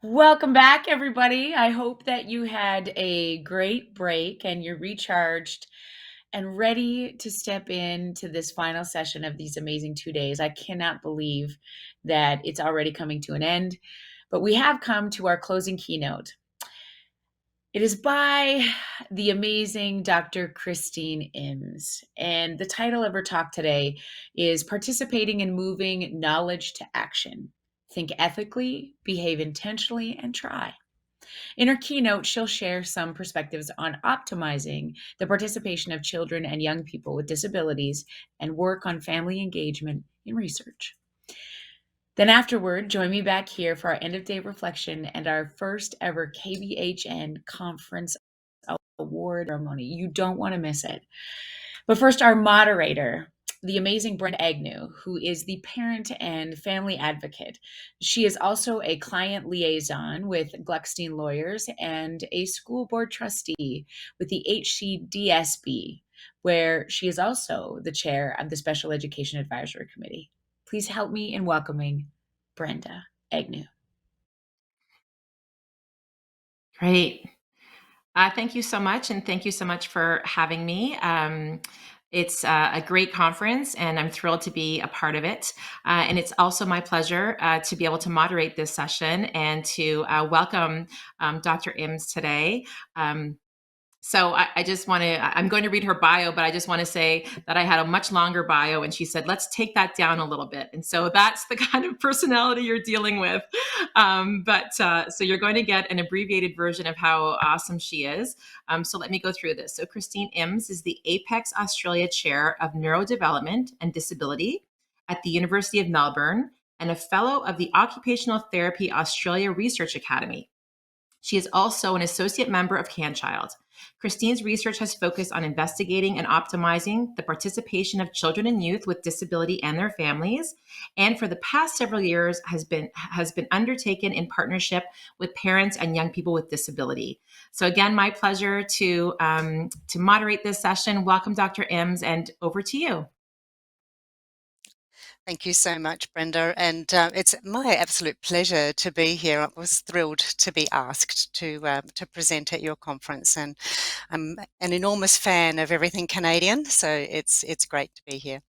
Welcome back, everybody. I hope that you had a great break and you're recharged and ready to step into this final session of these amazing 2 days. I cannot believe that it's already coming to an end, but we have come to our closing keynote. It is by the amazing Dr. Christine Imms, and the title of her talk today is Participating in Moving Knowledge to Action. Think ethically, behave intentionally, and try. In her keynote, she'll share some perspectives on optimizing the participation of children and young people with disabilities and work on family engagement in research. Then afterward, join me back here for our end of day reflection and our first ever KBHN conference award ceremony. You don't want to miss it. But first, our moderator, the amazing Brenda Agnew, who is the parent and family advocate. She is also a client liaison with Gluckstein Lawyers and a school board trustee with the HCDSB, where she is also the chair of the Special Education Advisory Committee. Please help me in welcoming Brenda Agnew. Great. Thank you so much, and thank you so much for having me. It's a great conference, and I'm thrilled to be a part of it. And it's also my pleasure to be able to moderate this session and to welcome Dr. Imms today. So I just want to, I'm going to read her bio, but I just want to say that I had a much longer bio and she said, let's take that down a little bit. And so that's the kind of personality you're dealing with. So you're going to get an abbreviated version of how awesome she is. So let me go through this. So Christine Imms is the Apex Australia Chair of Neurodevelopment and Disability at the University of Melbourne and a Fellow of the Occupational Therapy Australia Research Academy. She is also an associate member of CanChild. Christine's research has focused on investigating and optimizing the participation of children and youth with disability and their families, and for the past several years has been undertaken in partnership with parents and young people with disability. So again, my pleasure to moderate this session. Welcome, Dr. Imms, and over to you. Thank you so much, Brenda. And it's my absolute pleasure to be here. I was thrilled to be asked to present at your conference, and I'm an enormous fan of everything Canadian, so it's great to be here.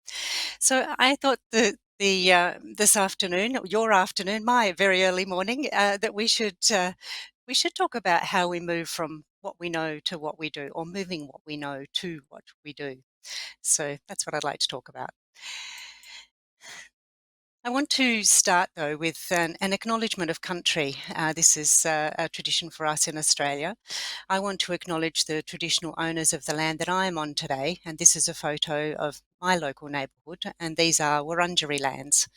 So I thought that this afternoon, your afternoon, my very early morning, that we should talk about how we move from what we know to what we do, or moving what we know to what we do. So that's what I'd like to talk about. I want to start, though, with an acknowledgement of country. This is a tradition for us in Australia. I want to acknowledge the traditional owners of the land that I am on today, and this is a photo of my local neighbourhood, and these are Wurundjeri lands.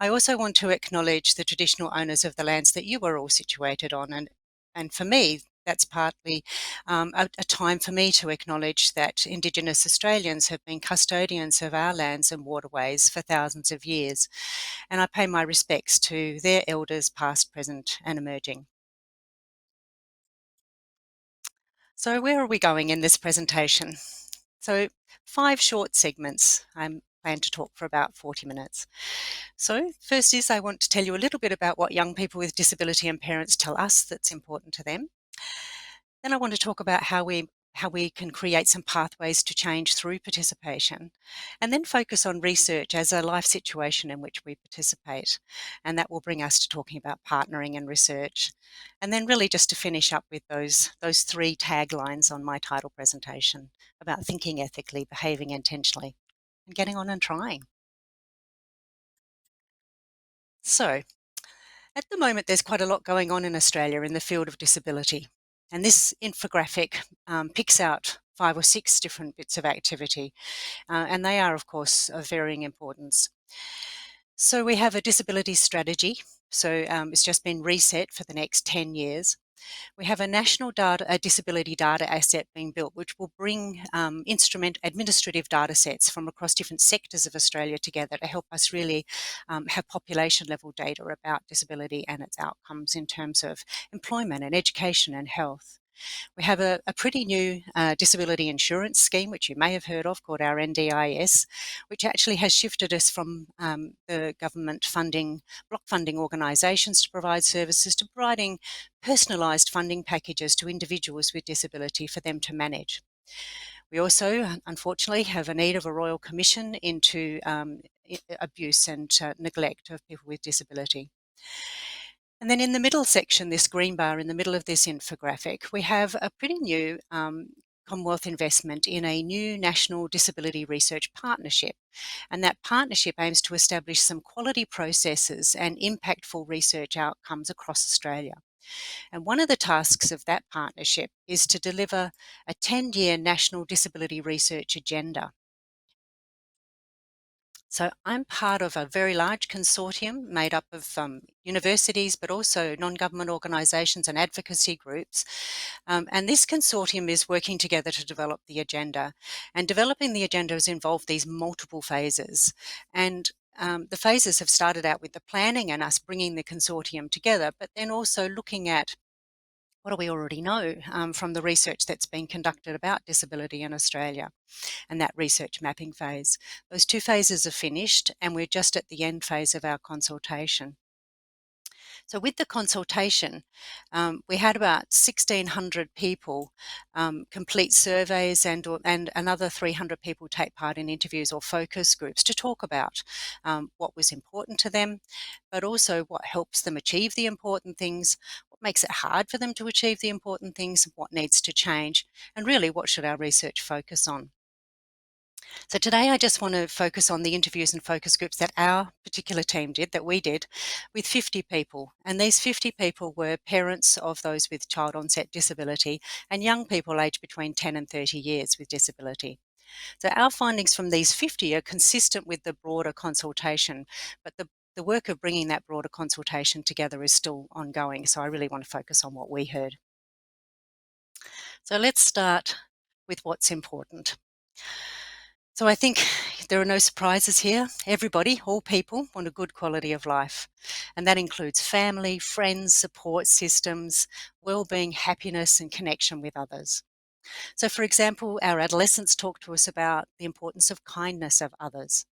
I also want to acknowledge the traditional owners of the lands that you are all situated on, and for me, that's partly a time for me to acknowledge that Indigenous Australians have been custodians of our lands and waterways for thousands of years, and I pay my respects to their elders past, present and emerging. So where are we going in this presentation? So 5 short segments. I plan to talk for about 40 minutes. So first is I want to tell you a little bit about what young people with disability and parents tell us that's important to them. Then I want to talk about how we can create some pathways to change through participation, and then focus on research as a life situation in which we participate. And that will bring us to talking about partnering and research. And then really just to finish up with those 3 taglines on my title presentation about thinking ethically, behaving intentionally, and getting on and trying. So, at the moment, there's quite a lot going on in Australia in the field of disability. And this infographic picks out 5 or 6 different bits of activity. And they are, of course, of varying importance. So we have a disability strategy. So it's just been reset for the next 10 years. We have a national disability data asset being built, which will bring administrative data sets from across different sectors of Australia together to help us really have population level data about disability and its outcomes in terms of employment and education and health. We have a pretty new disability insurance scheme, which you may have heard of, called our NDIS, which actually has shifted us from the government funding, block funding organisations to provide services to providing personalised funding packages to individuals with disability for them to manage. We also, unfortunately, have a need of a Royal Commission into abuse and neglect of people with disability. And then in the middle section, this green bar in the middle of this infographic, we have a pretty new Commonwealth investment in a new National Disability Research Partnership. And that partnership aims to establish some quality processes and impactful research outcomes across Australia. And one of the tasks of that partnership is to deliver a 10-year National Disability Research Agenda. So I'm part of a very large consortium made up of universities, but also non-government organisations and advocacy groups. And this consortium is working together to develop the agenda. And developing the agenda has involved these multiple phases. And the phases have started out with the planning and us bringing the consortium together, but then also looking at what do we already know from the research that's been conducted about disability in Australia and that research mapping phase. Those two phases are finished and we're just at the end phase of our consultation. So with the consultation, we had about 1,600 people complete surveys and another 300 people take part in interviews or focus groups to talk about what was important to them, but also what helps them achieve the important things, what makes it hard for them to achieve the important things, what needs to change, and really what should our research focus on. So today I just want to focus on the interviews and focus groups that our particular team did, that we did, with 50 people. And these 50 people were parents of those with child-onset disability and young people aged between 10 and 30 years with disability. So our findings from these 50 are consistent with the broader consultation, but the work of bringing that broader consultation together is still ongoing. So I really want to focus on what we heard. So let's start with what's important. So I think there are no surprises here. Everybody, all people, want a good quality of life. And that includes family, friends, support systems, well-being, happiness, and connection with others. So for example, our adolescents talked to us about the importance of kindness of others.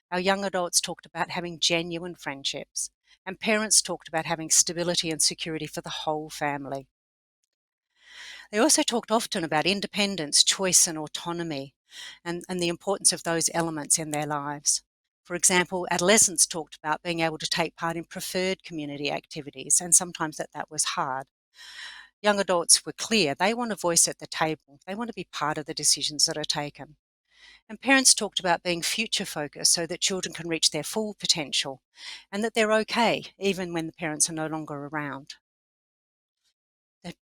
Our young adults talked about having genuine friendships. And parents talked about having stability and security for the whole family. They also talked often about independence, choice, and autonomy, and the importance of those elements in their lives. For example, adolescents talked about being able to take part in preferred community activities, and sometimes that was hard. Young adults were clear they want a voice at the table, they want to be part of the decisions that are taken. And parents talked about being future focused so that children can reach their full potential and that they're okay even when the parents are no longer around.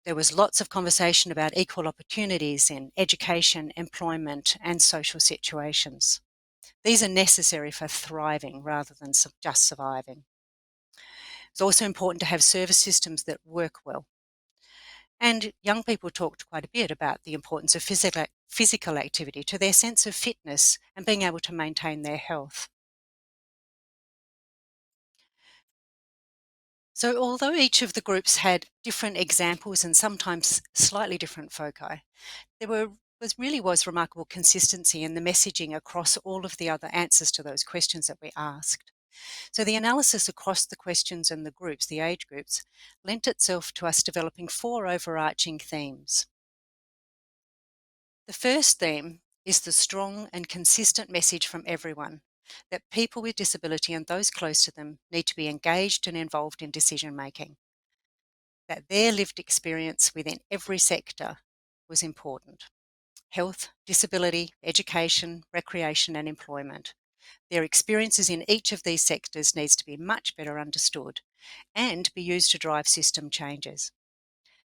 There was lots of conversation about equal opportunities in education, employment, and social situations. These are necessary for thriving rather than just surviving. It's also important to have service systems that work well. And young people talked quite a bit about the importance of physical activity to their sense of fitness and being able to maintain their health. So although each of the groups had different examples and sometimes slightly different foci, there was remarkable consistency in the messaging across all of the other answers to those questions that we asked. So the analysis across the questions and the groups, the age groups, lent itself to us developing 4 overarching themes. The first theme is the strong and consistent message from everyone that people with disability and those close to them need to be engaged and involved in decision making, that their lived experience within every sector was important: health, disability, education, recreation, and employment. Their experiences in each of these sectors needs to be much better understood and be used to drive system changes.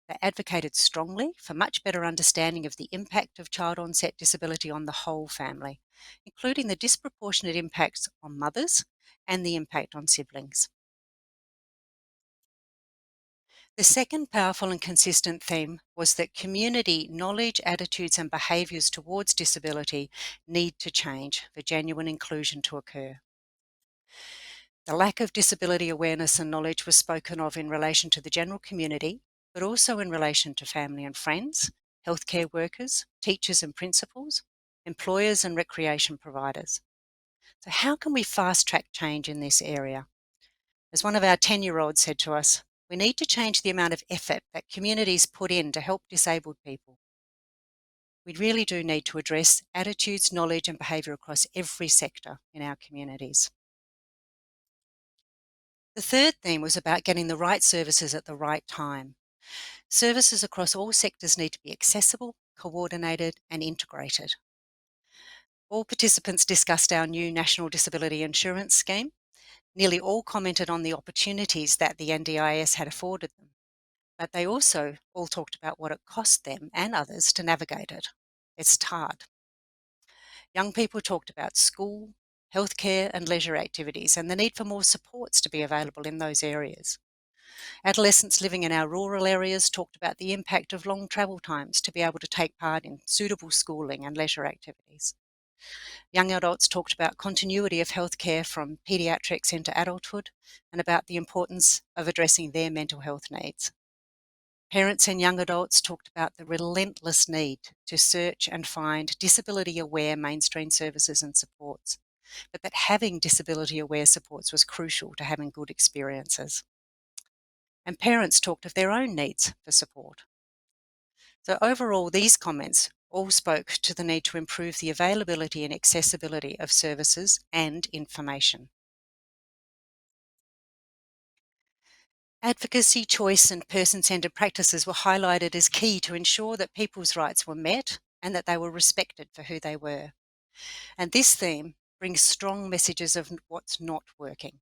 They advocated strongly for much better understanding of the impact of child-onset disability on the whole family, including the disproportionate impacts on mothers and the impact on siblings. The second powerful and consistent theme was that community knowledge, attitudes, and behaviours towards disability need to change for genuine inclusion to occur. The lack of disability awareness and knowledge was spoken of in relation to the general community, but also in relation to family and friends, healthcare workers, teachers and principals, employers and recreation providers. So how can we fast-track change in this area? As one of our 10-year-olds said to us, we need to change the amount of effort that communities put in to help disabled people. We really do need to address attitudes, knowledge and behaviour across every sector in our communities. The third theme was about getting the right services at the right time. Services across all sectors need to be accessible, coordinated and integrated. All participants discussed our new National Disability Insurance Scheme. Nearly all commented on the opportunities that the NDIS had afforded them, but they also all talked about what it cost them and others to navigate it. It's hard. Young people talked about school, healthcare and leisure activities and the need for more supports to be available in those areas. Adolescents living in our rural areas talked about the impact of long travel times to be able to take part in suitable schooling and leisure activities. Young adults talked about continuity of healthcare from paediatrics into adulthood and about the importance of addressing their mental health needs. Parents and young adults talked about the relentless need to search and find disability-aware mainstream services and supports, but that having disability-aware supports was crucial to having good experiences. And parents talked of their own needs for support. So overall, these comments all spoke to the need to improve the availability and accessibility of services and information. Advocacy, choice and person-centred practices were highlighted as key to ensure that people's rights were met and that they were respected for who they were. And this theme brings strong messages of what's not working.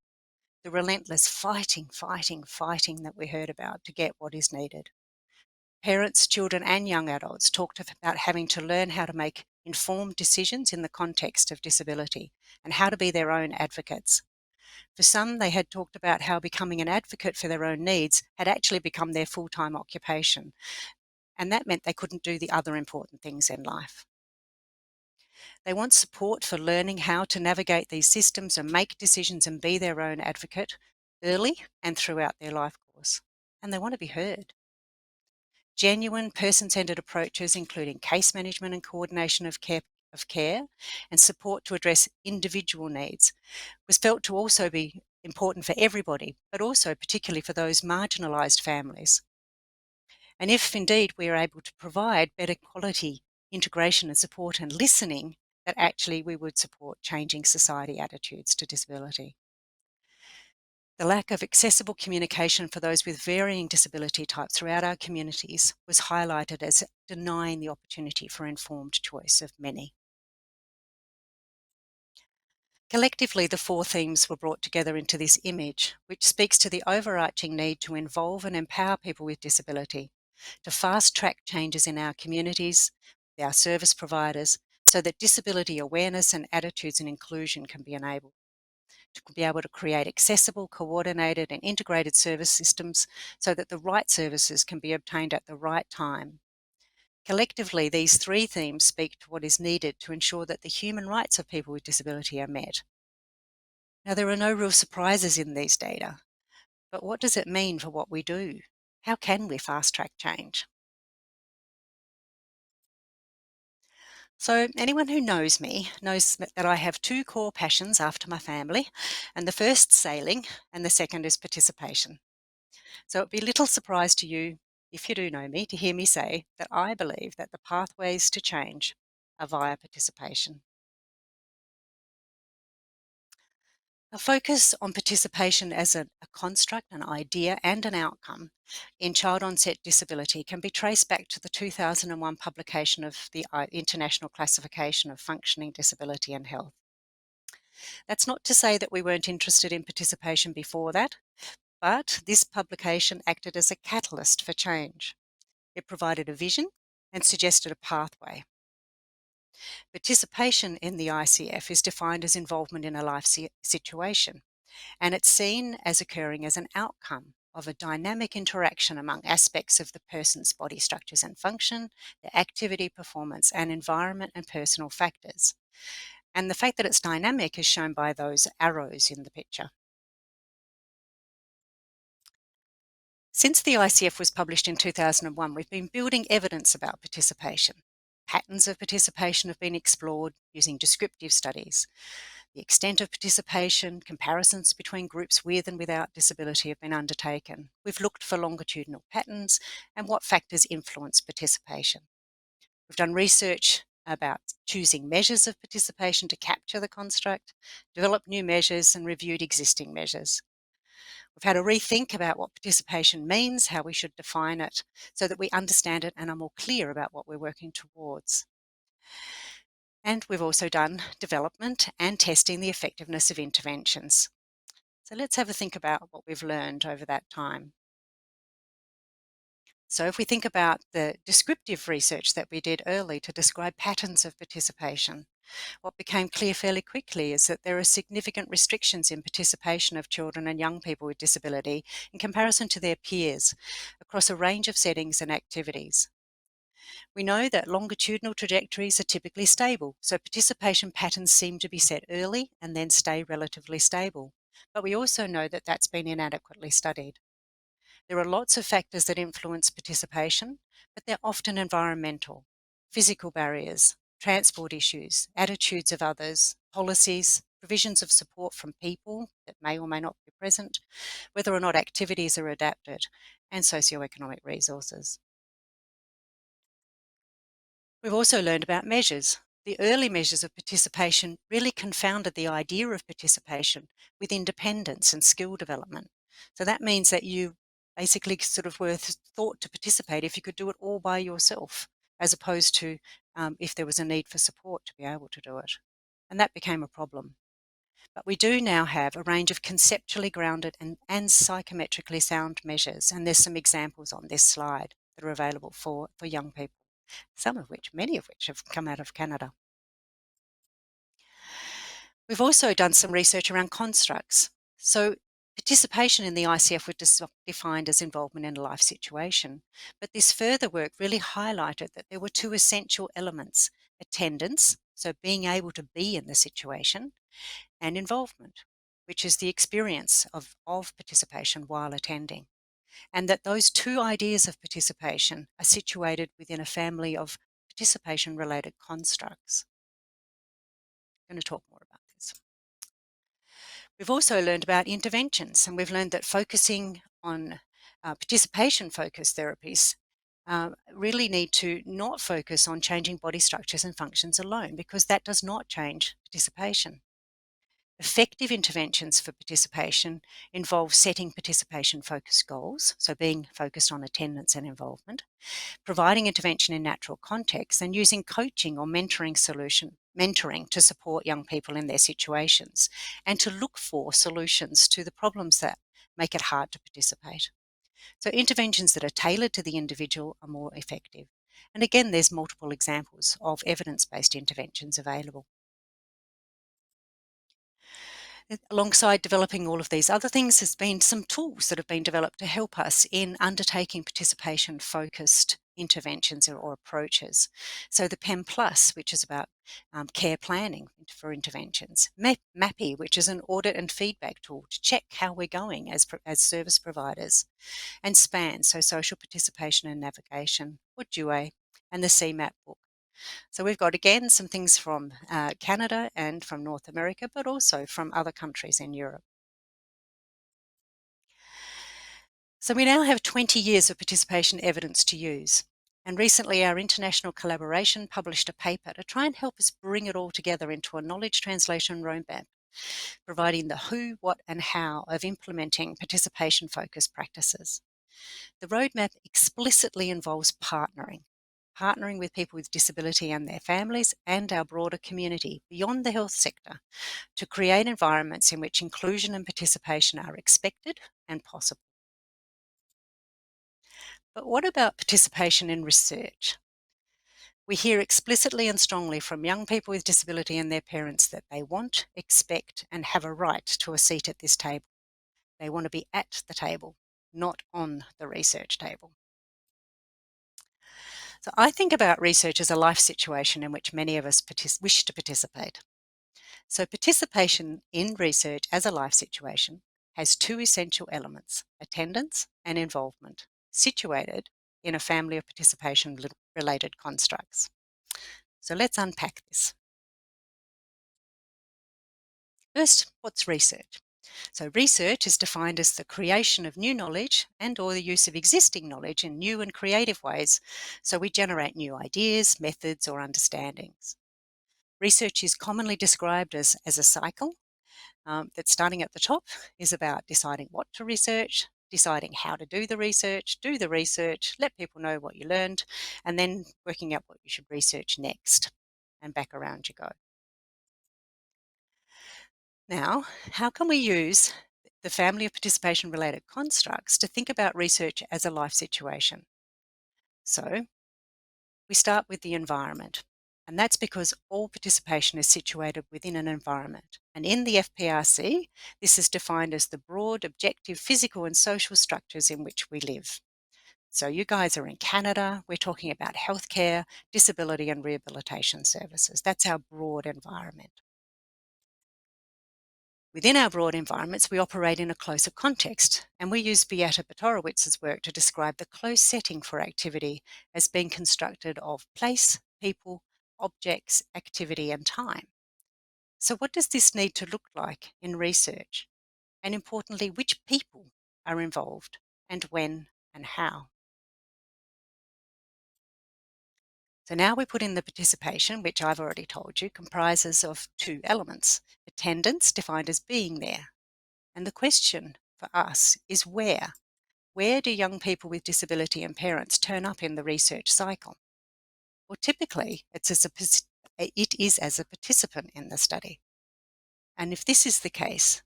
The relentless fighting that we heard about to get what is needed. Parents, children and young adults talked about having to learn how to make informed decisions in the context of disability and how to be their own advocates. For some, they had talked about how becoming an advocate for their own needs had actually become their full-time occupation, and that meant they couldn't do the other important things in life. They want support for learning how to navigate these systems and make decisions and be their own advocate early and throughout their life course. And they want to be heard. Genuine person-centred approaches, including case management and coordination of care and support to address individual needs, was felt to also be important for everybody, but also particularly for those marginalised families. And if indeed we are able to provide better quality integration and support and listening, that actually we would support changing society attitudes to disability. The lack of accessible communication for those with varying disability types throughout our communities was highlighted as denying the opportunity for informed choice of many. Collectively, the four themes were brought together into this image, which speaks to the overarching need to involve and empower people with disability, to fast-track changes in our communities, our service providers, so that disability awareness and attitudes and inclusion can be enabled, to be able to create accessible, coordinated and integrated service systems so that the right services can be obtained at the right time. Collectively, these three themes speak to what is needed to ensure that the human rights of people with disability are met. Now, there are no real surprises in these data, but what does it mean for what we do? How can we fast-track change? So anyone who knows me knows that I have two core passions after my family, and the first sailing and the second is participation. So it'd be little surprise to you, if you do know me, to hear me say that I believe that the pathways to change are via participation. A focus on participation as a construct, an idea and an outcome in child-onset disability can be traced back to the 2001 publication of the International Classification of Functioning Disability and Health. That's not to say that we weren't interested in participation before that, but this publication acted as a catalyst for change. It provided a vision and suggested a pathway. Participation in the ICF is defined as involvement in a life situation, and it's seen as occurring as an outcome of a dynamic interaction among aspects of the person's body structures and function, their activity, performance, and environment and personal factors. And the fact that it's dynamic is shown by those arrows in the picture. Since the ICF was published in 2001, we've been building evidence about participation. Patterns of participation have been explored using descriptive studies. The extent of participation, comparisons between groups with and without disability have been undertaken. We've looked for longitudinal patterns and what factors influence participation. We've done research about choosing measures of participation to capture the construct, developed new measures, and reviewed existing measures. We've had a rethink about what participation means, how we should define it, so that we understand it and are more clear about what we're working towards. And we've also done development and testing the effectiveness of interventions. So let's have a think about what we've learned over that time. So if we think about the descriptive research that we did early to describe patterns of participation, what became clear fairly quickly is that there are significant restrictions in participation of children and young people with disability in comparison to their peers across a range of settings and activities. We know that longitudinal trajectories are typically stable, so participation patterns seem to be set early and then stay relatively stable. But we also know that that's been inadequately studied. There are lots of factors that influence participation, but they're often environmental, physical barriers, transport issues, attitudes of others, policies, provisions of support from people that may or may not be present, whether or not activities are adapted, and socioeconomic resources. We've also learned about measures. The early measures of participation really confounded the idea of participation with independence and skill development. So that means that you basically sort of were thought to participate if you could do it all by yourself, as opposed to if there was a need for support to be able to do it. And that became a problem. But we do now have a range of conceptually grounded and psychometrically sound measures, and there's some examples on this slide that are available for young people, many of which have come out of Canada. We've also done some research around constructs. So participation in the ICF was defined as involvement in a life situation, but this further work really highlighted that there were two essential elements: attendance, so being able to be in the situation, and involvement, which is the experience of participation while attending. And that those two ideas of participation are situated within a family of participation-related constructs. I'm going to talk more about this. We've also learned about interventions, and we've learned that focusing on participation-focused therapies really need to not focus on changing body structures and functions alone, because that does not change participation. Effective interventions for participation involve setting participation-focused goals, so being focused on attendance and involvement, providing intervention in natural contexts, and using coaching or mentoring to support young people in their situations, and to look for solutions to the problems that make it hard to participate. So interventions that are tailored to the individual are more effective. And again, there's multiple examples of evidence-based interventions available. Alongside developing all of these other things, there's been some tools that have been developed to help us in undertaking participation-focused interventions or approaches. So the PEM Plus, which is about care planning for interventions, MAPI, which is an audit and feedback tool to check how we're going as service providers, and SPAN, so social participation and navigation, or DUA, and the CMAP book. So we've got, again, some things from Canada and from North America, but also from other countries in Europe. So we now have 20 years of participation evidence to use. And recently our international collaboration published a paper to try and help us bring it all together into a knowledge translation roadmap, providing the who, what, and how of implementing participation-focused practices. The roadmap explicitly involves partnering with people with disability and their families and our broader community beyond the health sector to create environments in which inclusion and participation are expected and possible. But what about participation in research? We hear explicitly and strongly from young people with disability and their parents that they want, expect, and have a right to a seat at this table. They want to be at the table, not on the research table. So I think about research as a life situation in which many of us wish to participate. So participation in research as a life situation has two essential elements: attendance and involvement situated in a family of participation-related constructs. So let's unpack this. First, what's research? So research is defined as the creation of new knowledge and or the use of existing knowledge in new and creative ways. So we generate new ideas, methods, or understandings. Research is commonly described as a cycle that, starting at the top, is about deciding what to research, deciding how to do the research, let people know what you learned, and then working out what you should research next. And back around you go. Now, how can we use the family of participation related constructs to think about research as a life situation? So, we start with the environment. And that's because all participation is situated within an environment. And in the fPRC, this is defined as the broad, objective, physical, and social structures in which we live. So, you guys are in Canada, we're talking about healthcare, disability, and rehabilitation services. That's our broad environment. Within our broad environments, we operate in a closer context, and we use Beata Botorowicz's work to describe the close setting for activity as being constructed of place, people, objects, activity, and time. So what does this need to look like in research? And importantly, which people are involved and when and how? So now we put in the participation, which I've already told you comprises of two elements: attendance, defined as being there. And the question for us is where? Where do young people with disability and parents turn up in the research cycle? Well, typically it is as a participant in the study. And if this is the case,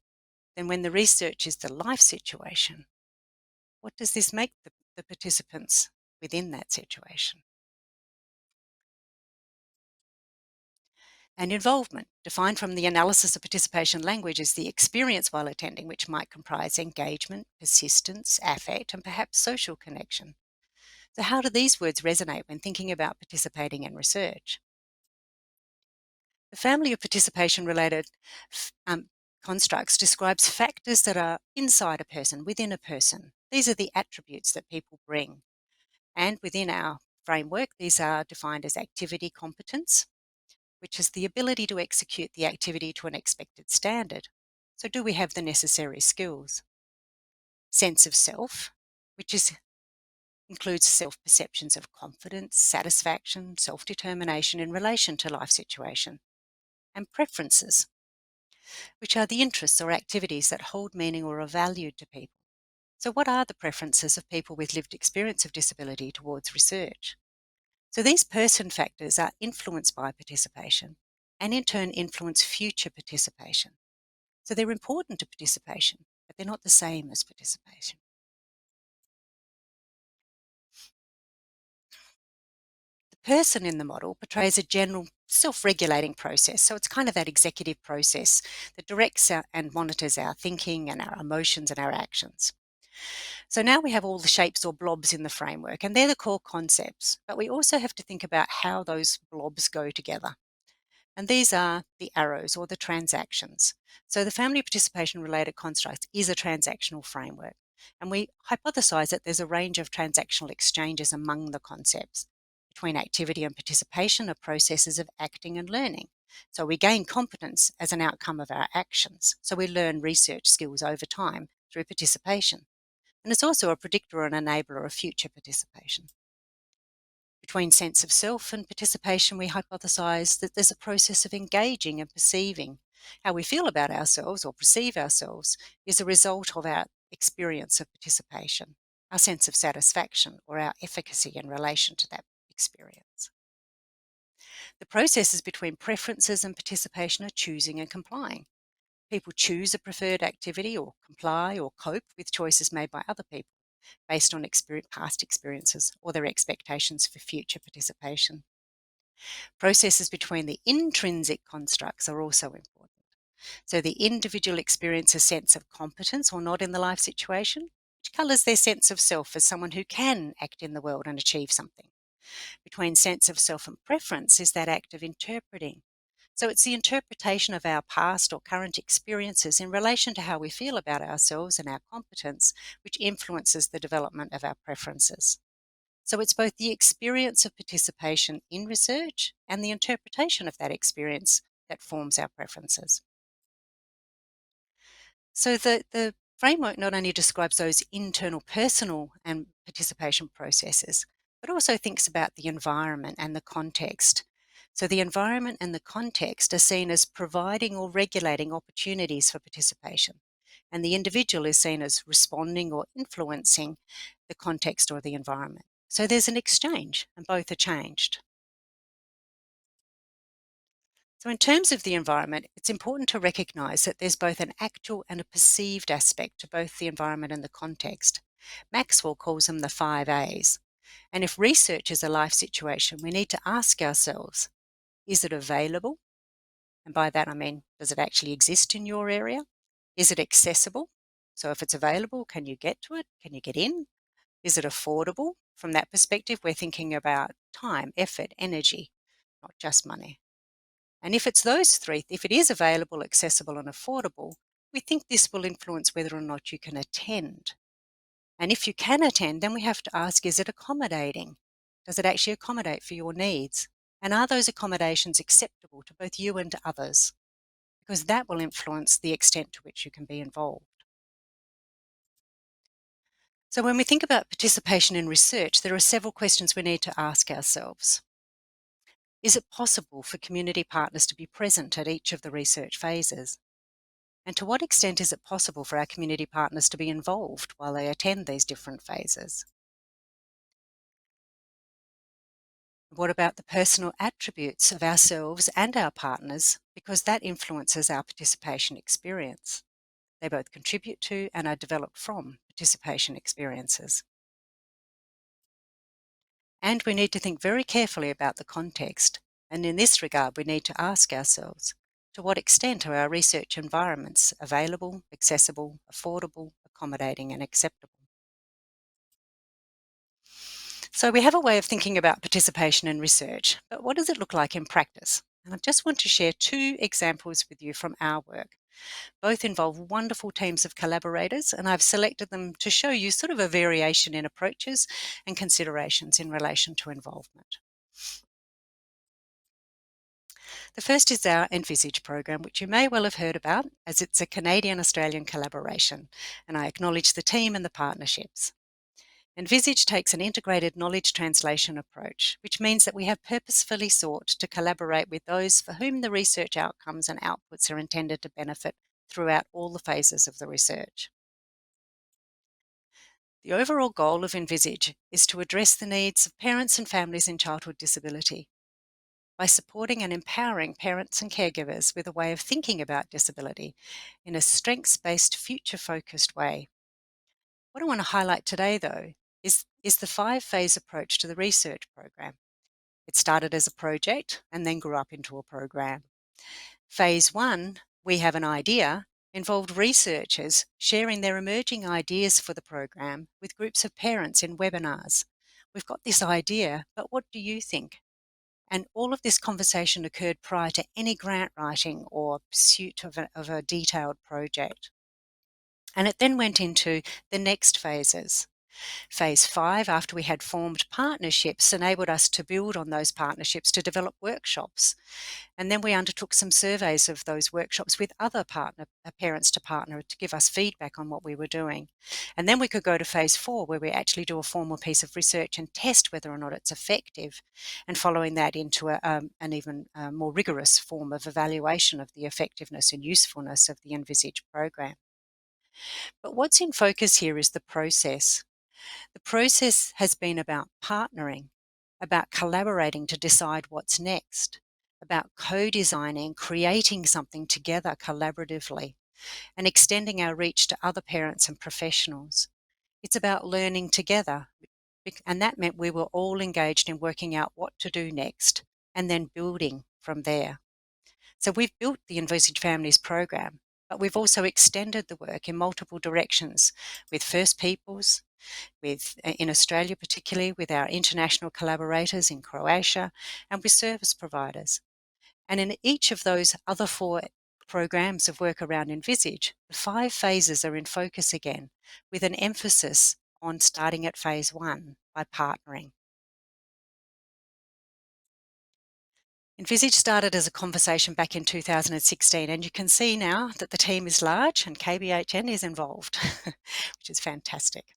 then when the research is the life situation, what does this make the participants within that situation? And involvement, defined from the analysis of participation language, is the experience while attending, which might comprise engagement, persistence, affect, and perhaps social connection. So how do these words resonate when thinking about participating in research? The family of participation-related constructs describes factors that are inside a person, within a person. These are the attributes that people bring. And within our framework, these are defined as activity competence, which is the ability to execute the activity to an expected standard. So do we have the necessary skills? Sense of self, which includes self-perceptions of confidence, satisfaction, self-determination in relation to life situation. And preferences, which are the interests or activities that hold meaning or are valued to people. So what are the preferences of people with lived experience of disability towards research? So these person factors are influenced by participation and in turn influence future participation. So they're important to participation, but they're not the same as participation. The person in the model portrays a general self-regulating process. So it's kind of that executive process that directs and monitors our thinking and our emotions and our actions. So now we have all the shapes or blobs in the framework, and they're the core concepts, but we also have to think about how those blobs go together. And these are the arrows or the transactions. So the family participation related constructs is a transactional framework. And we hypothesize that there's a range of transactional exchanges among the concepts. Between activity and participation are processes of acting and learning. So we gain competence as an outcome of our actions. So we learn research skills over time through participation. And it's also a predictor and enabler of future participation. Between sense of self and participation, we hypothesize that there's a process of engaging and perceiving. How we feel about ourselves or perceive ourselves is a result of our experience of participation, our sense of satisfaction or our efficacy in relation to that experience. The processes between preferences and participation are choosing and complying. People choose a preferred activity or comply or cope with choices made by other people based on past experiences or their expectations for future participation. Processes between the intrinsic constructs are also important. So the individual experiences a sense of competence or not in the life situation, which colours their sense of self as someone who can act in the world and achieve something. Between sense of self and preference is that act of interpreting. So it's the interpretation of our past or current experiences in relation to how we feel about ourselves and our competence, which influences the development of our preferences. So it's both the experience of participation in research and the interpretation of that experience that forms our preferences. So the framework not only describes those internal personal and participation processes, but also thinks about the environment and the context. So the environment and the context are seen as providing or regulating opportunities for participation, and the individual is seen as responding or influencing the context or the environment. So there's an exchange, and both are changed. So, in terms of the environment, it's important to recognize that there's both an actual and a perceived aspect to both the environment and the context. Maxwell calls them the 5 A's. And if research is a life situation, we need to ask ourselves, is it available? And by that I mean, does it actually exist in your area? Is it accessible? So, if it's available, can you get to it? Can you get in? Is it affordable? From that perspective, we're thinking about time, effort, energy, not just money. And if it's those three, if it is available, accessible, and affordable, we think this will influence whether or not you can attend. And if you can attend, then we have to ask, is it accommodating? Does it actually accommodate for your needs? And are those accommodations acceptable to both you and to others? Because that will influence the extent to which you can be involved. So when we think about participation in research, there are several questions we need to ask ourselves. Is it possible for community partners to be present at each of the research phases? And to what extent is it possible for our community partners to be involved while they attend these different phases? What about the personal attributes of ourselves and our partners, because that influences our participation experience? They both contribute to and are developed from participation experiences. And we need to think very carefully about the context. And in this regard, we need to ask ourselves, to what extent are our research environments available, accessible, affordable, accommodating, and acceptable? So we have a way of thinking about participation in research, but what does it look like in practice? And I just want to share two examples with you from our work. Both involve wonderful teams of collaborators, and I've selected them to show you sort of a variation in approaches and considerations in relation to involvement. The first is our Envisage program, which you may well have heard about, as it's a Canadian-Australian collaboration, and I acknowledge the team and the partnerships. Envisage takes an integrated knowledge translation approach, which means that we have purposefully sought to collaborate with those for whom the research outcomes and outputs are intended to benefit throughout all the phases of the research. The overall goal of Envisage is to address the needs of parents and families in childhood disability by supporting and empowering parents and caregivers with a way of thinking about disability in a strengths-based, future-focused way. What I want to highlight today, though, is the 5 phase approach to the research program. It started as a project and then grew up into a program. Phase 1, we have an idea, involved researchers sharing their emerging ideas for the program with groups of parents in webinars. We've got this idea, but what do you think? And all of this conversation occurred prior to any grant writing or pursuit of a detailed project. And it then went into the next phases. Phase 5, after we had formed partnerships, enabled us to build on those partnerships to develop workshops. And then we undertook some surveys of those workshops with other parents to partner to give us feedback on what we were doing. And then we could go to phase 4, where we actually do a formal piece of research and test whether or not it's effective. And following that into an even more rigorous form of evaluation of the effectiveness and usefulness of the Envisage program. But what's in focus here is the process. The process has been about partnering, about collaborating to decide what's next, about co-designing, creating something together collaboratively, and extending our reach to other parents and professionals. It's about learning together, and that meant we were all engaged in working out what to do next and then building from there. So we've built the Envisage Families program, but we've also extended the work in multiple directions with First Peoples, in Australia particularly with our international collaborators in Croatia, and with service providers. And in each of those other 4 programs of work around Envisage, the 5 phases are in focus again, with an emphasis on starting at phase 1 by partnering. Envisage started as a conversation back in 2016, and you can see now that the team is large and KBHN is involved, which is fantastic.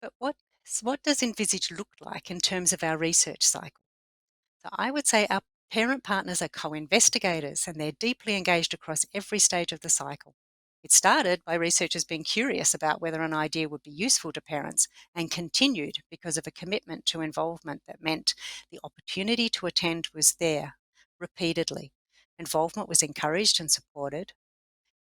But what does Envisage look like in terms of our research cycle? So I would say our parent partners are co-investigators, and they're deeply engaged across every stage of the cycle. It started by researchers being curious about whether an idea would be useful to parents, and continued because of a commitment to involvement that meant the opportunity to attend was there repeatedly. Involvement was encouraged and supported.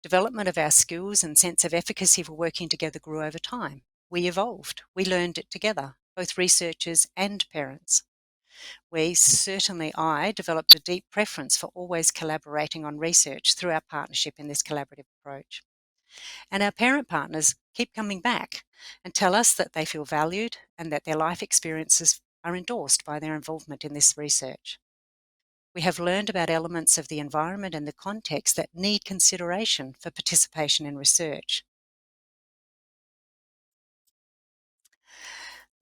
Development of our skills and sense of efficacy for working together grew over time. We evolved. We learned it together, both researchers and parents. I developed a deep preference for always collaborating on research through our partnership in this collaborative approach. And our parent partners keep coming back and tell us that they feel valued and that their life experiences are endorsed by their involvement in this research. We have learned about elements of the environment and the context that need consideration for participation in research.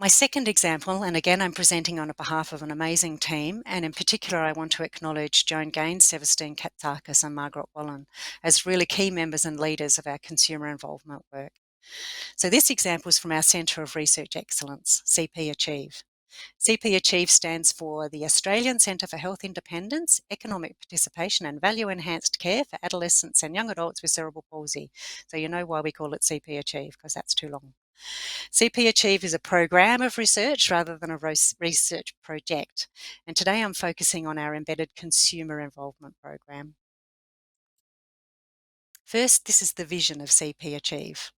My second example, and again I'm presenting on behalf of an amazing team, and in particular I want to acknowledge Joan Gaines, Severstein Katsakis and Margaret Wallen as really key members and leaders of our consumer involvement work. So this example is from our Centre of Research Excellence, CP Achieve. CP Achieve stands for the Australian Centre for Health Independence, Economic Participation and Value-Enhanced Care for Adolescents and Young Adults with Cerebral Palsy. So you know why we call it CP Achieve, because that's too long. CP Achieve is a program of research rather than a research project. And today I'm focusing on our embedded consumer involvement program. First, this is the vision of CP Achieve.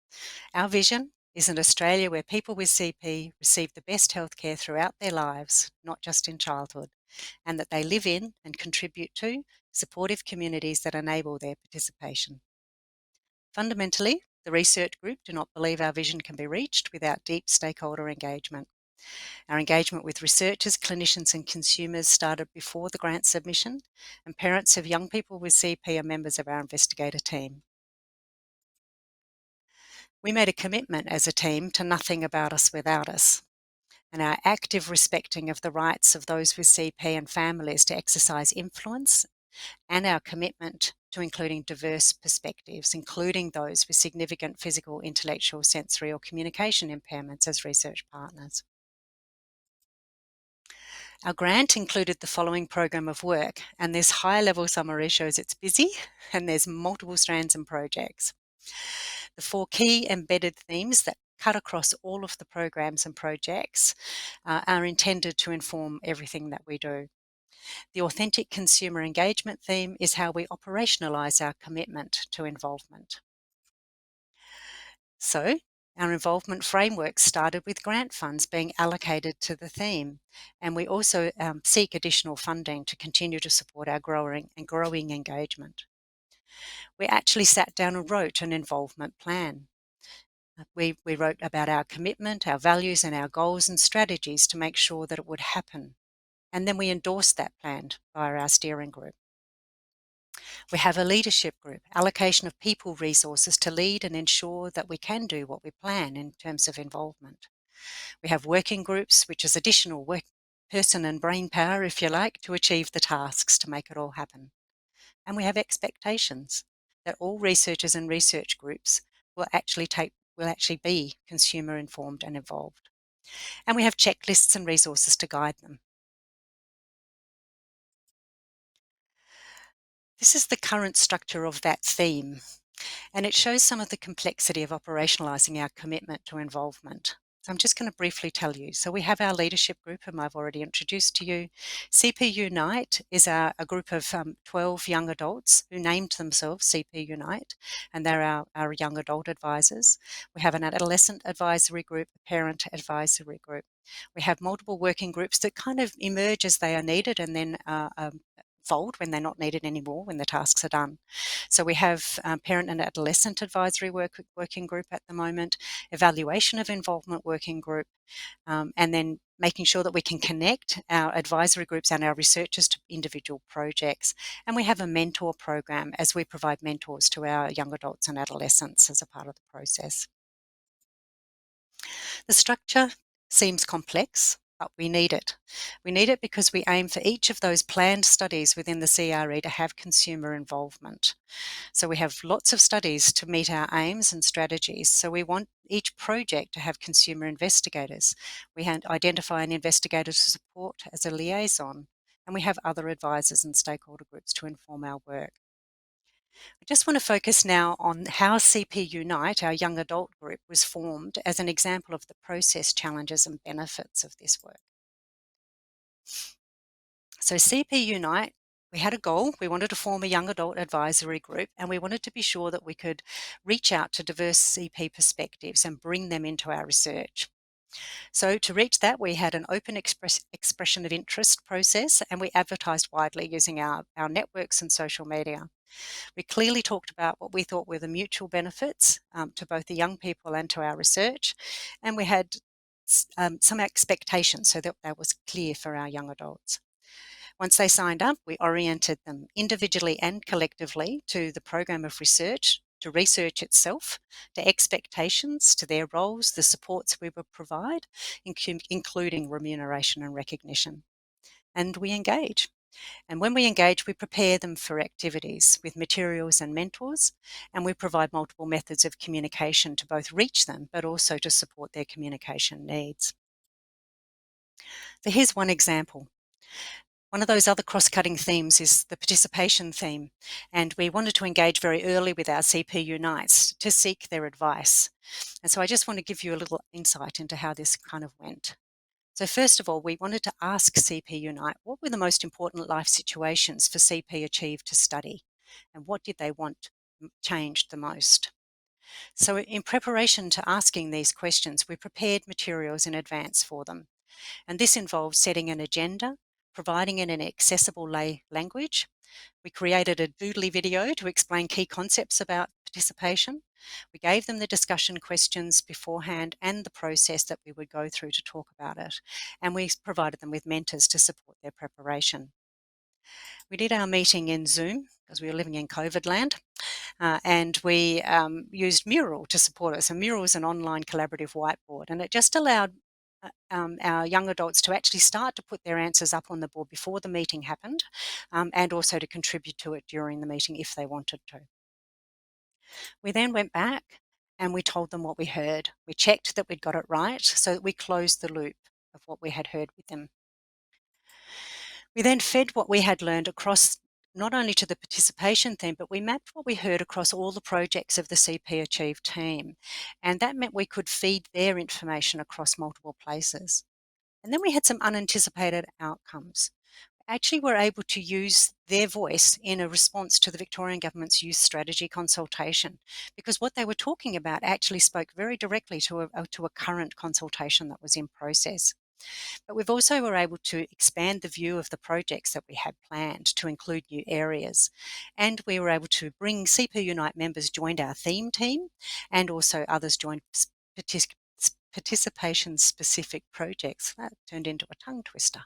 Our vision is an Australia where people with CP receive the best healthcare throughout their lives, not just in childhood, and that they live in and contribute to supportive communities that enable their participation. Fundamentally, the research group do not believe our vision can be reached without deep stakeholder engagement. Our engagement with researchers, clinicians and consumers started before the grant submission, and parents of young people with CP are members of our investigator team. We made a commitment as a team to nothing about us without us, and our active respecting of the rights of those with CP and families to exercise influence, and our commitment to including diverse perspectives, including those with significant physical, intellectual, sensory or communication impairments as research partners. Our grant included the following program of work, and this high-level summary shows it's busy and there's multiple strands and projects. The 4 key embedded themes that cut across all of the programs and projects are intended to inform everything that we do. The authentic consumer engagement theme is how we operationalise our commitment to involvement. So, our involvement framework started with grant funds being allocated to the theme, and we also seek additional funding to continue to support our growing engagement. We actually sat down and wrote an involvement plan. We wrote about our commitment, our values and our goals and strategies to make sure that it would happen. And then we endorsed that plan via our steering group. We have a leadership group, allocation of people resources to lead and ensure that we can do what we plan in terms of involvement. We have working groups, which is additional work, person and brain power, if you like, to achieve the tasks to make it all happen. And we have expectations that all researchers and research groups will actually be consumer informed and involved. And we have checklists and resources to guide them. This is the current structure of that theme, and it shows some of the complexity of operationalising our commitment to involvement. So I'm just going to briefly tell you. So we have our leadership group, whom I've already introduced to you. CP Unite is a group of 12 young adults who named themselves CP Unite, and they're our young adult advisors. We have an adolescent advisory group, a parent advisory group. We have multiple working groups that kind of emerge as they are needed and then fold when they're not needed anymore, when the tasks are done. So we have parent and adolescent advisory working group at the moment, evaluation of involvement working group, and then making sure that we can connect our advisory groups and our researchers to individual projects. And we have a mentor program as we provide mentors to our young adults and adolescents as a part of the process. The structure seems complex, but we need it. We need it because we aim for each of those planned studies within the CRE to have consumer involvement. So we have lots of studies to meet our aims and strategies. So we want each project to have consumer investigators. We identify an investigator to support as a liaison, and we have other advisors and stakeholder groups to inform our work. I just want to focus now on how CP Unite, our young adult group, was formed as an example of the process, challenges and benefits of this work. So CP Unite, we had a goal. We wanted to form a young adult advisory group, and we wanted to be sure that we could reach out to diverse CP perspectives and bring them into our research. So to reach that, we had an open expression of interest process, and we advertised widely using our networks and social media. We clearly talked about what we thought were the mutual benefits to both the young people and to our research, and we had some expectations so that was clear for our young adults. Once they signed up, we oriented them individually and collectively to the program of research, to research itself, to expectations, to their roles, the supports we would provide, including remuneration and recognition. And we engage. And when we engage, we prepare them for activities with materials and mentors, and we provide multiple methods of communication to both reach them, but also to support their communication needs. So here's one example. One of those other cross-cutting themes is the participation theme, and we wanted to engage very early with our CP Unites to seek their advice. And so I just want to give you a little insight into how this kind of went. So first of all, we wanted to ask CP Unite what were the most important life situations for CP Achieve to study, and what did they want changed the most? So in preparation to asking these questions, we prepared materials in advance for them. And this involved setting an agenda, providing it in accessible lay language. We created a doodly video to explain key concepts about participation. We gave them the discussion questions beforehand and the process that we would go through to talk about it. And we provided them with mentors to support their preparation. We did our meeting in Zoom because we were living in COVID land. And we used Mural to support us. And Mural is an online collaborative whiteboard, and it just allowed our young adults to actually start to put their answers up on the board before the meeting happened, and also to contribute to it during the meeting if they wanted to. We then went back and we told them what we heard. We checked that we'd got it right so that we closed the loop of what we had heard with them. We then fed what we had learned across not only to the participation theme, but we mapped what we heard across all the projects of the CP Achieve team. And that meant we could feed their information across multiple places. And then we had some unanticipated outcomes. Actually, we're able to use their voice in a response to the Victorian Government's youth strategy consultation, because what they were talking about actually spoke very directly to a current consultation that was in process. But we've also were able to expand the view of the projects that we had planned to include new areas. And we were able to bring CP Unite members joined our theme team, and also others joined participation-specific projects. That turned into a tongue twister.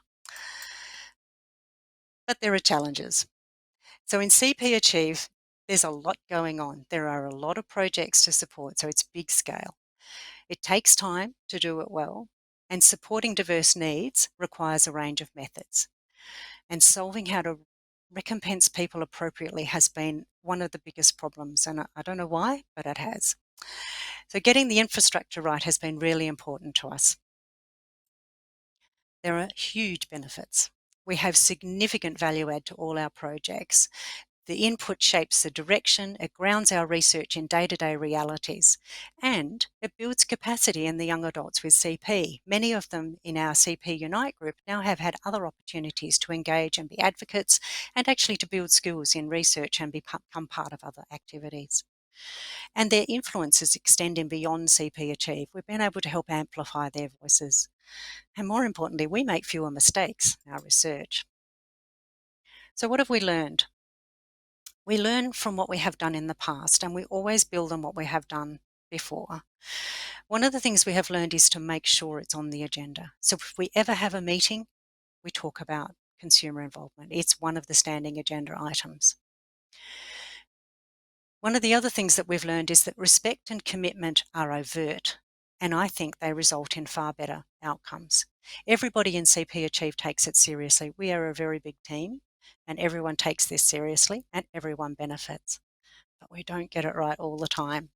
But there are challenges. So in CP Achieve, there's a lot going on. There are a lot of projects to support, so it's big scale. It takes time to do it well, and supporting diverse needs requires a range of methods. And solving how to recompense people appropriately has been one of the biggest problems, and I don't know why, but it has. So getting the infrastructure right has been really important to us. There are huge benefits. We have significant value add to all our projects. The input shapes the direction, it grounds our research in day-to-day realities, and it builds capacity in the young adults with CP. Many of them in our CP Unite group now have had other opportunities to engage and be advocates, and actually to build skills in research and become part of other activities. And their influence is extending beyond CP Achieve. We've been able to help amplify their voices. And more importantly, we make fewer mistakes in our research. So what have we learned? We learn from what we have done in the past, and we always build on what we have done before. One of the things we have learned is to make sure it's on the agenda. So if we ever have a meeting, we talk about consumer involvement. It's one of the standing agenda items. One of the other things that we've learned is that respect and commitment are overt, and I think they result in far better outcomes. Everybody in CP Achieve takes it seriously. We are a very big team, and everyone takes this seriously, and everyone benefits. But we don't get it right all the time.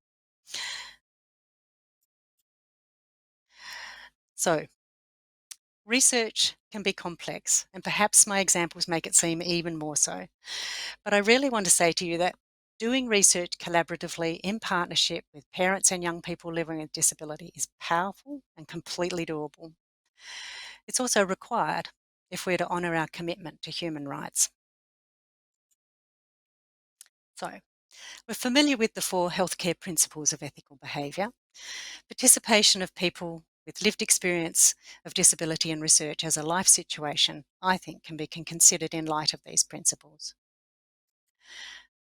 So, research can be complex, and perhaps my examples make it seem even more so. But I really want to say to you that doing research collaboratively in partnership with parents and young people living with disability is powerful and completely doable. It's also required if we're to honour our commitment to human rights. So, we're familiar with the 4 healthcare principles of ethical behaviour. Participation of people with lived experience of disability in research as a life situation, I think, can be considered in light of these principles.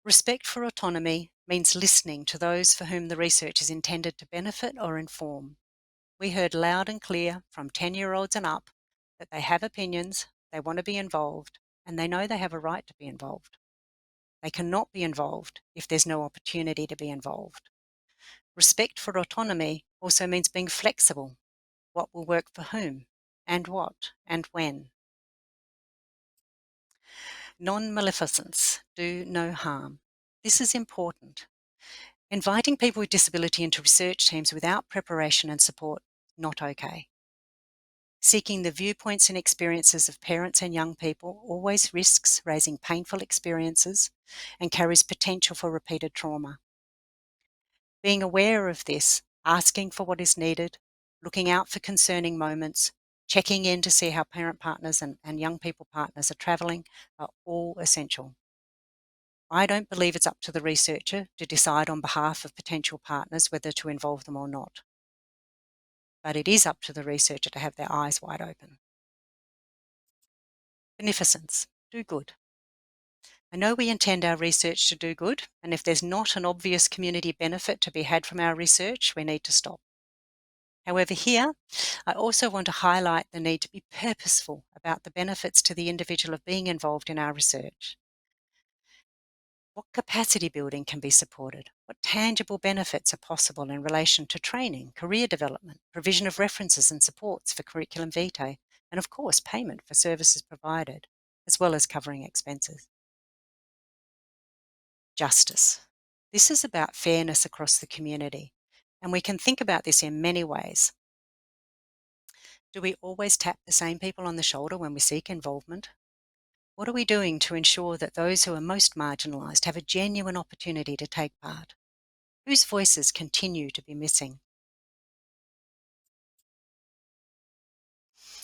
Respect for autonomy means listening to those for whom the research is intended to benefit or inform. We heard loud and clear from 10-year-olds and up that they have opinions, they want to be involved, and they know they have a right to be involved. They cannot be involved if there's no opportunity to be involved. Respect for autonomy also means being flexible. What will work for whom, and what, and when. Non-maleficence, do no harm. This is important. Inviting people with disability into research teams without preparation and support, not okay. Seeking the viewpoints and experiences of parents and young people always risks raising painful experiences and carries potential for repeated trauma. Being aware of this, asking for what is needed, looking out for concerning moments, checking in to see how parent partners and young people partners are travelling are all essential. I don't believe it's up to the researcher to decide on behalf of potential partners whether to involve them or not. But it is up to the researcher to have their eyes wide open. Beneficence, do good. I know we intend our research to do good, and if there's not an obvious community benefit to be had from our research, we need to stop. However, here, I also want to highlight the need to be purposeful about the benefits to the individual of being involved in our research. What capacity building can be supported? What tangible benefits are possible in relation to training, career development, provision of references and supports for curriculum vitae, and of course, payment for services provided, as well as covering expenses? Justice. This is about fairness across the community, and we can think about this in many ways. Do we always tap the same people on the shoulder when we seek involvement? What are we doing to ensure that those who are most marginalised have a genuine opportunity to take part? Whose voices continue to be missing?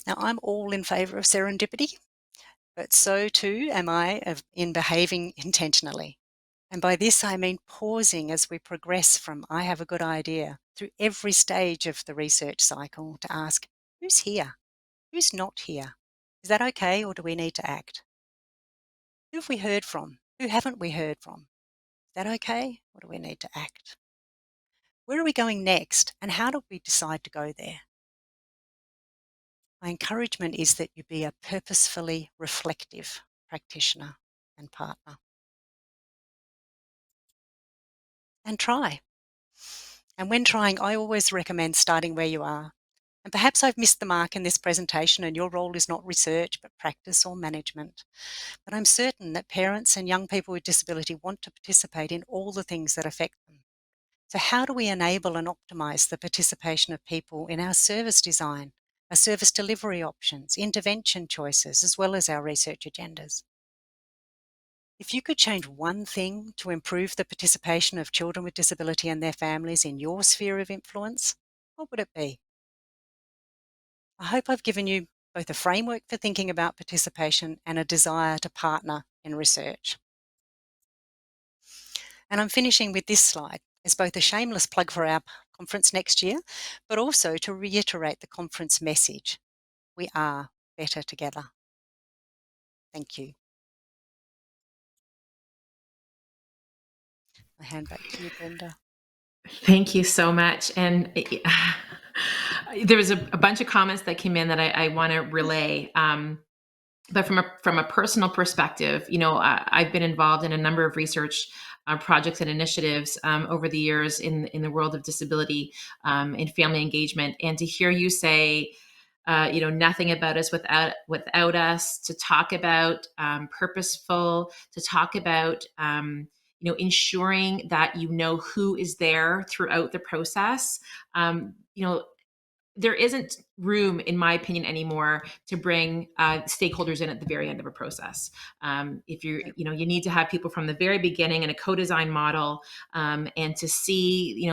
Now, I'm all in favour of serendipity, but so too am I in behaving intentionally. And by this, I mean pausing as we progress from I have a good idea through every stage of the research cycle to ask, who's here? Who's not here? Is that okay, or do we need to act? Who have we heard from? Who haven't we heard from? Is that okay, or do we need to act? Where are we going next, and how do we decide to go there? My encouragement is that you be a purposefully reflective practitioner and partner. And try. And when trying, I always recommend starting where you are. And perhaps I've missed the mark in this presentation and your role is not research, but practice or management. But I'm certain that parents and young people with disability want to participate in all the things that affect them. So how do we enable and optimise the participation of people in our service design, our service delivery options, intervention choices, as well as our research agendas? If you could change one thing to improve the participation of children with disability and their families in your sphere of influence, what would it be? I hope I've given you both a framework for thinking about participation and a desire to partner in research. And I'm finishing with this slide as both a shameless plug for our conference next year, but also to reiterate the conference message. We are better together. Thank you. I hand back to you, Brenda. Thank you so much. And there was a bunch of comments that came in that I want to relay. But from a personal perspective, I've been involved in a number of research projects and initiatives over the years in the world of disability and family engagement. And to hear you say, nothing about us without us, to talk about purposeful, to talk about ensuring that who is there throughout the process. There isn't room, in my opinion, anymore to bring stakeholders in at the very end of a process. If you're, you need to have people from the very beginning in a co-design model, and to see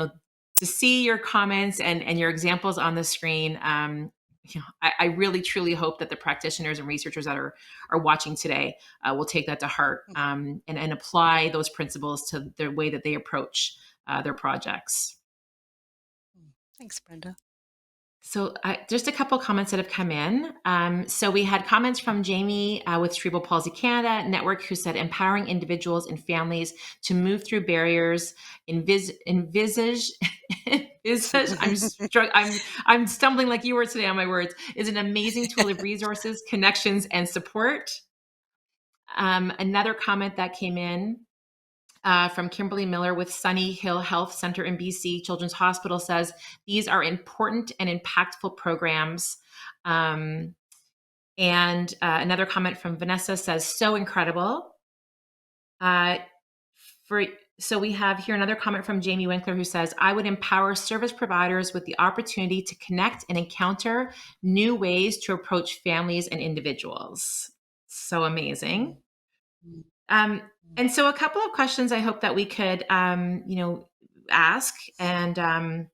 your comments and your examples on the screen. I really truly hope that the practitioners and researchers that are watching today will take that to heart, and apply those principles to the way that they approach their projects. Thanks, Brenda. So just a couple comments that have come in. So we had comments from Jamie with Cerebral Palsy Canada Network, who said empowering individuals and families to move through barriers, envisage. I'm stumbling like you were today on my words. Is an amazing tool of resources, connections, and support. Another comment that came in from Kimberly Miller with Sunny Hill Health Center in BC Children's Hospital says, these are important and impactful programs. And another comment from Vanessa says, so incredible. So we have here another comment from Jamie Winkler who says, I would empower service providers with the opportunity to connect and encounter new ways to approach families and individuals. So amazing. And so a couple of questions I hope that we could, ask and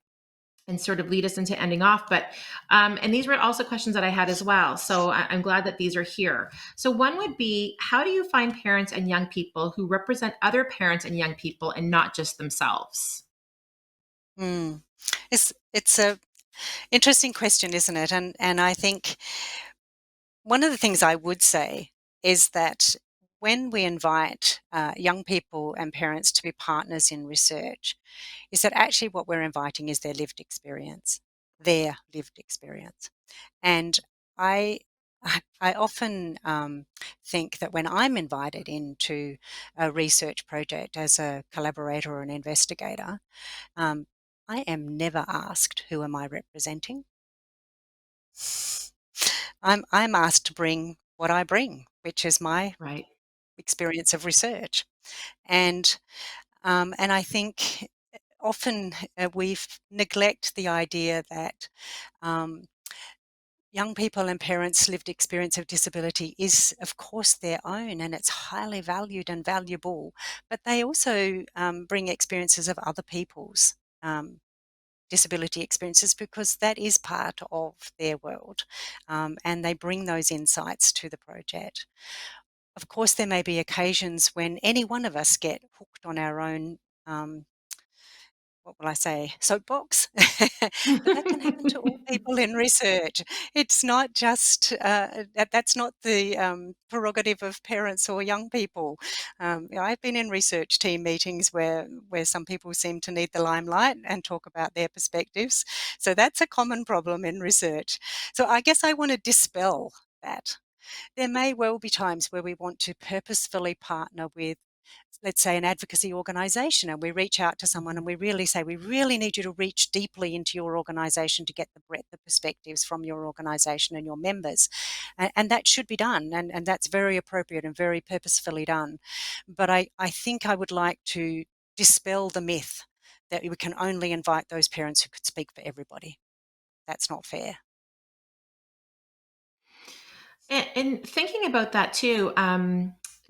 sort of lead us into ending off. But, and these were also questions that I had as well. So I'm glad that these are here. So one would be, how do you find parents and young people who represent other parents and young people and not just themselves? It's a interesting question, isn't it? And I think one of the things I would say is that when we invite young people and parents to be partners in research, is that actually what we're inviting is their lived experience, And I, I often think that when I'm invited into a research project as a collaborator or an investigator, I am never asked, who am I representing? I'm asked to bring what I bring, which is my Right. experience of research. And I think often we neglect the idea that young people and parents' lived experience of disability is, of course, their own, and it's highly valued and valuable. But they also bring experiences of other people's disability experiences, because that is part of their world, and they bring those insights to the project. Of course, there may be occasions when any one of us get hooked on our own, what will I say, soapbox, but that can happen to all people in research. It's not just that's not the prerogative of parents or young people. I've been in research team meetings where some people seem to need the limelight and talk about their perspectives. So that's a common problem in research. So I guess I want to dispel that. There may well be times where we want to purposefully partner with, let's say, an advocacy organisation, and we reach out to someone and we really say, we really need you to reach deeply into your organisation to get the breadth of perspectives from your organisation and your members. And that should be done, and that's very appropriate and very purposefully done. But I think I would like to dispel the myth that we can only invite those parents who could speak for everybody. That's not fair. And thinking about that too,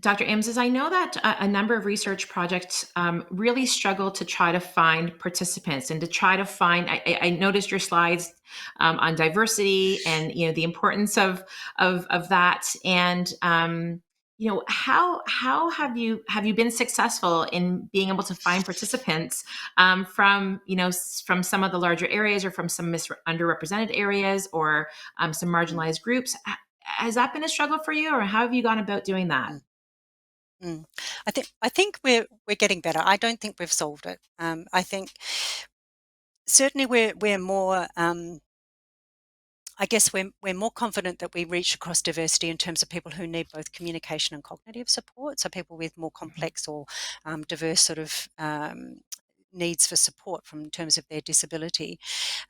Dr. Ames, is I know that a number of research projects really struggle to try to find participants and to try to find. I noticed your slides on diversity and the importance of that. And how have you been successful in being able to find participants from from some of the larger areas or from some underrepresented areas or some marginalized groups? Has that been a struggle for you, or how have you gone about doing that? Mm. I think we're getting better. I don't think we've solved it. I think certainly we're more. I guess we're more confident that we reach across diversity in terms of people who need both communication and cognitive support. So people with more Mhm. complex or diverse sort of needs for support from in terms of their disability.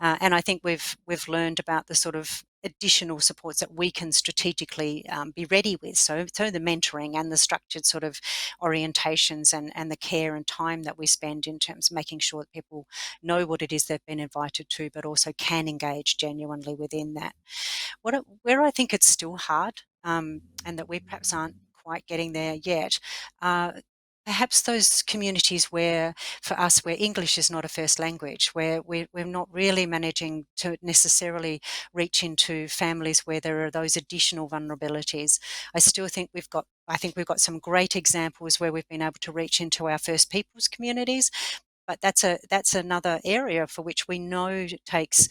And I think we've learned about the sort of additional supports that we can strategically be ready with. So the mentoring and the structured sort of orientations and the care and time that we spend in terms of making sure that people know what it is they've been invited to, but also can engage genuinely within that. Where I think it's still hard, and that we perhaps aren't quite getting there yet, uh, perhaps those communities where, for us, where English is not a first language, where we're not really managing to necessarily reach into families where there are those additional vulnerabilities. I think we've got some great examples where we've been able to reach into our First Peoples communities, but that's another area for which we know takes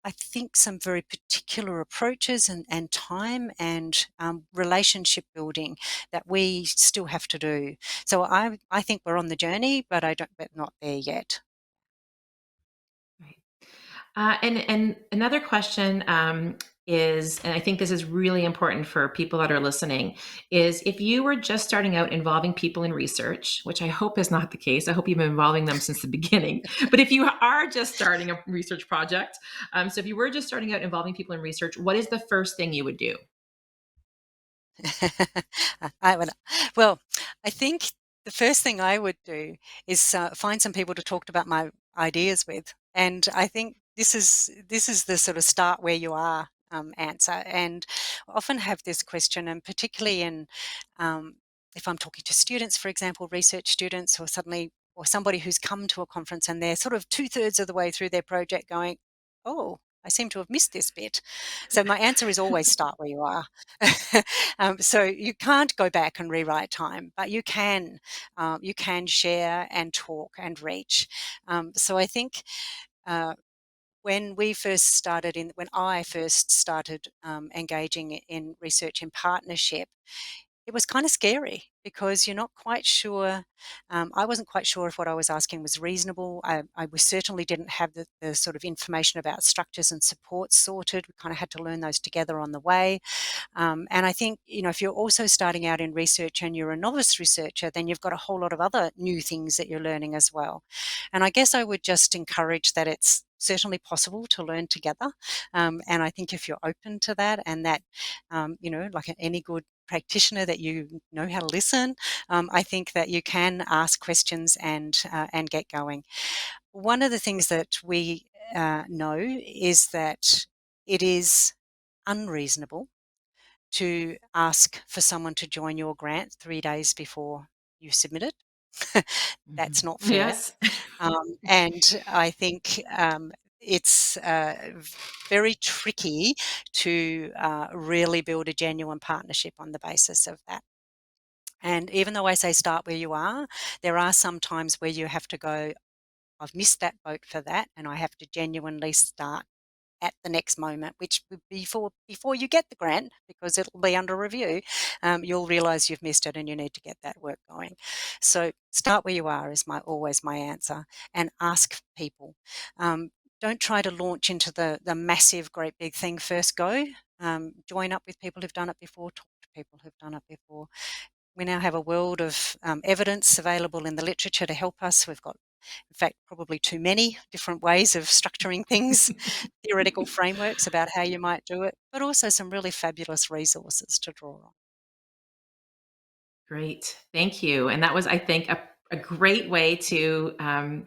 I think some very particular approaches and time and relationship building that we still have to do. So I think we're on the journey, but not there yet. Right. And another question is, and I think this is really important for people that are listening, is if you were just starting out involving people in research, which I hope is not the case. I hope you've been involving them since the beginning. But if you are just starting a research project, so if you were just starting out involving people in research, what is the first thing you would do? I would, well, I think the first thing I would do is find some people to talk about my ideas with, and I think this is the sort of start where you are answer. And I often have this question, and particularly in if I'm talking to students, for example, research students, or somebody who's come to a conference and they're sort of 2/3 of the way through their project, going, "Oh, I seem to have missed this bit." So my answer is always start where you are. So you can't go back and rewrite time, but you can share and talk and reach. So I think uh, when I first started engaging in research in partnership, it was kind of scary because you're not quite sure. I wasn't quite sure if what I was asking was reasonable. I was certainly didn't have the sort of information about structures and supports sorted. We kind of had to learn those together on the way. And I think, if you're also starting out in research and you're a novice researcher, then you've got a whole lot of other new things that you're learning as well. And I guess I would just encourage that it's certainly possible to learn together. And I think if you're open to that and that, like any good practitioner, that you know how to listen, I think that you can ask questions and get going. One of the things that we know is that it is unreasonable to ask for someone to join your grant 3 days before you submit it. That's Mhm. not fair. Yes. And I think it's very tricky to really build a genuine partnership on the basis of that. And even though I say start where you are, there are some times where you have to go, I've missed that boat for that, and I have to genuinely start at the next moment, which would be before you get the grant, because it'll be under review. You'll realise you've missed it, and you need to get that work going. So start where you are is always my answer, and ask people. Don't try to launch into the massive, great big thing first go. Join up with people who've done it before. Talk to people who've done it before. We now have a world of evidence available in the literature to help us. We've got, in fact, probably too many different ways of structuring things, theoretical frameworks about how you might do it, but also some really fabulous resources to draw on. Great. Thank you. And that was, I think, a great way to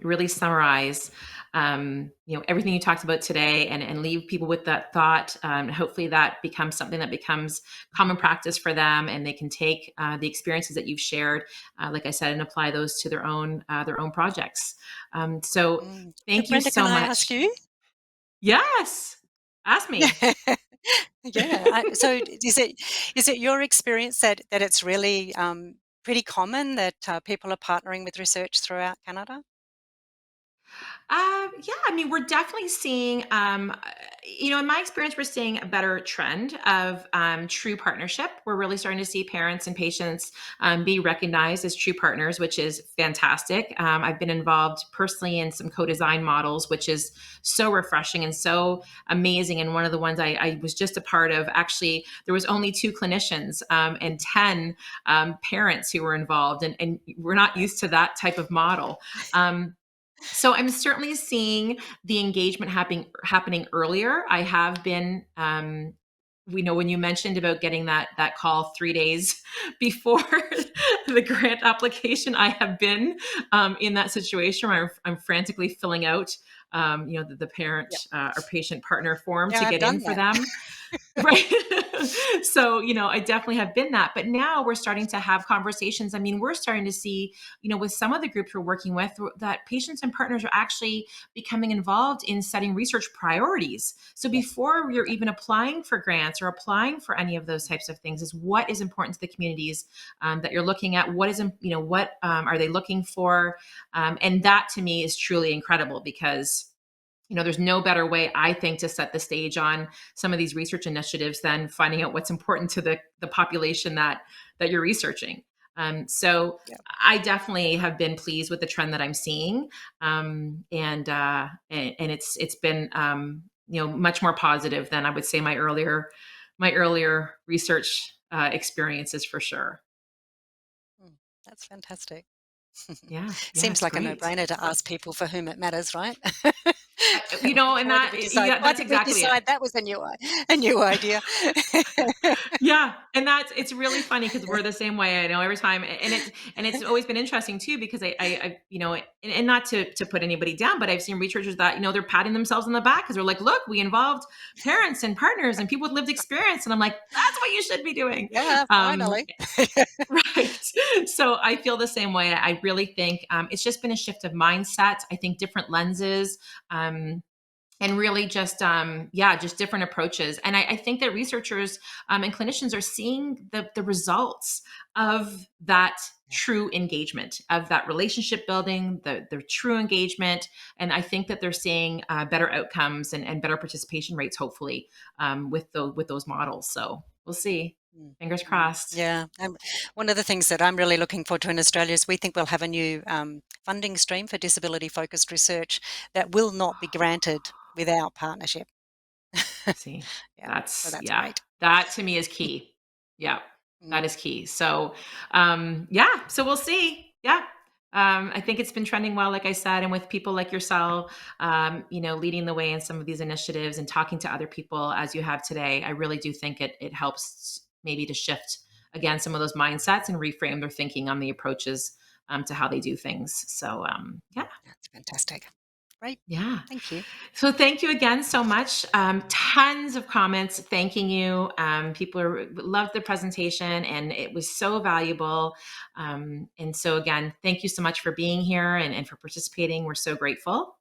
really summarize, everything you talked about today, and leave people with that thought. Hopefully that becomes something that becomes common practice for them, and they can take the experiences that you've shared, like I said, and apply those to their own projects. So thank you Brenda, can so I ask much. you? Yes. Ask me. Yeah. So is it your experience that it's really pretty common that people are partnering with research throughout Canada? Yeah, I mean, we're definitely seeing, In my experience, we're seeing a better trend of true partnership. We're really starting to see parents and patients be recognized as true partners, which is fantastic. I've been involved personally in some co-design models, which is so refreshing and so amazing. And one of the ones I was just a part of, actually, there was only 2 clinicians and 10 parents who were involved, and we're not used to that type of model. So I'm certainly seeing the engagement happening earlier. I have been, we know when you mentioned about getting that call 3 days before the grant application, I have been in that situation where I'm frantically filling out, the parent Yep. or patient partner form Yeah, to I've get in done for that. them. Right. So, I definitely have been that. But now we're starting to have conversations. I mean, we're starting to see, with some of the groups we're working with, that patients and partners are actually becoming involved in setting research priorities. So Yeah. before you're Yeah. even applying for grants or applying for any of those types of things, is what is important to the communities that you're looking at? What is, what are they looking for? And that to me is truly incredible, because there's no better way, I think, to set the stage on some of these research initiatives than finding out what's important to the population that you're researching. So Yeah. I definitely have been pleased with the trend that I'm seeing, and it's been much more positive than I would say my earlier research experiences, for sure. Mm, that's fantastic. Yeah, yeah, Seems it's like a great. no-brainer to ask people for whom it matters, right? And Why did we decide? yeah, Why that's did we exactly it. decide that was a new idea? Yeah, and it's really funny because we're the same way. I know every time, and it's always been interesting too, because I and not to put anybody down, but I've seen researchers that they're patting themselves on the back because they're like, look, we involved parents and partners and people with lived experience, and I'm like, that's what you should be doing. Yeah, Um, finally. right. So I feel the same way. I really think it's just been a shift of mindset. I think different lenses. And really just just different approaches, and I think that researchers and clinicians are seeing the results of that true engagement, of that relationship building, the true engagement. And I think that they're seeing better outcomes and better participation rates, hopefully, with those models. So we'll see. Mm, Fingers mm. crossed. Yeah, one of the things that I'm really looking forward to in Australia is we think we'll have a new funding stream for disability-focused research that will not be granted without partnership. See, Yeah, so that's yeah, great. that to me is key. Yeah, that Mm. is key. So, so we'll see. Yeah. I think it's been trending well, like I said, and with people like yourself, leading the way in some of these initiatives and talking to other people as you have today, I really do think it helps maybe to shift again some of those mindsets and reframe their thinking on the approaches to how they do things. So, yeah. That's fantastic. Great. Yeah. Thank you. So thank you again so much. Tons of comments thanking you. People loved the presentation and it was so valuable. And so again, thank you so much for being here and for participating. We're so grateful.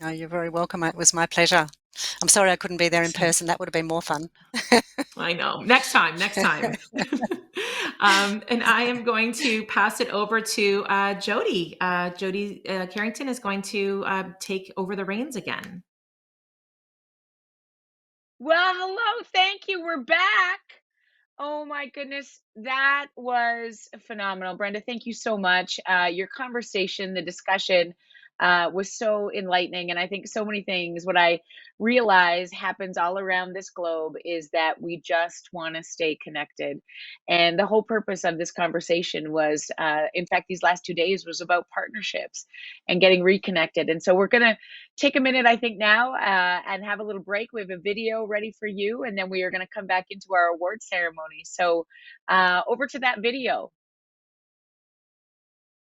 Oh, you're very welcome. It was my pleasure. I'm sorry I couldn't be there in Excellent. person. That would have been more fun. I know. Next time, next time. And I am going to pass it over to Jody. Jody Carrington is going to take over the reins again. Well, hello. Thank you. We're back. Oh my goodness, that was phenomenal. Brenda, thank you so much. Your conversation, the discussion was so enlightening. And I think so many things, what I realize happens all around this globe is that we just want to stay connected. And the whole purpose of this conversation was, in fact, these last 2 days was about partnerships and getting reconnected. And so we're going to take a minute, I think, now and have a little break. We have a video ready for you, and then we are going to come back into our award ceremony. So over to that video.